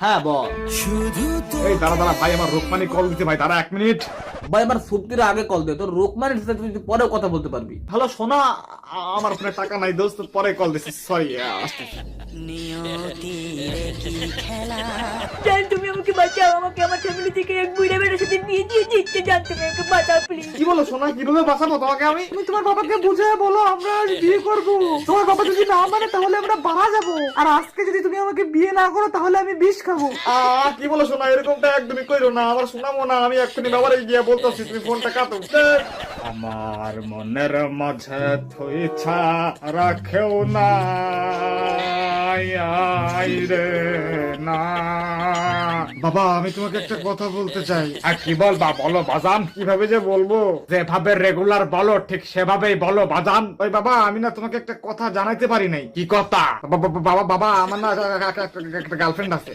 হ্যাঁ বল। এই দাঁড়া দাঁড়া ভাই, আমার রোকমানি কল দিতে ভাই, দাঁড়া 1 মিনিট। ভাই আমার সুক্তির আগে কল দে, তোর রোকমানের সাথে তুই পরেও কথা বলতে পারবি। হ্যালো সোনা, আমার ফোনে টাকা নাই দোস্ত, পরে কল দিছি, সরি। জান তুমি আমাকে বাঁচাও, আমাকে আমার ফ্যামিলি থেকে এক বুড়া বেটার সাথে বিয়ে দিয়ে দিচ্ছে, জান তুমি আমাকে বাঁচাও প্লিজ। কি বলো সোনা, কিভাবে বাঁচাবো তোমাকে আমি? তুমি তোমার বাবাকে বুঝিয়ে বলো আমরা আজ বিয়ে করবো। তোমার বাবা যদি না মানে তাহলে আমরা মারা যাবো, আর আজকে যদি তুমি আমাকে বিয়ে না করো তাহলে আমি বিষ খাবো। কি বলো সোনা, এরকমটা একদমই কইরো না, আমার শোনাবো না, আমি এক্ষুনি বাবারে গিয়ে বলতেছি, তুমি ফোনটা কাটো। আমার মনের মাঝে ইচ্ছা রাখেও না রে না। বাবা আমি তোমাকে একটা কথা বলতে চাই। আর কি বলবা বলো বাজান। কিভাবে যে বলবো, যেভাবে রেগুলার বলো ঠিক সেভাবেই বলো বাজান। ওই বাবা আমি না তোমাকে একটা কথা জানাইতে পারি নাই। কি কথা? বাবা বাবা আমার না একটা গার্লফ্রেন্ড আছে।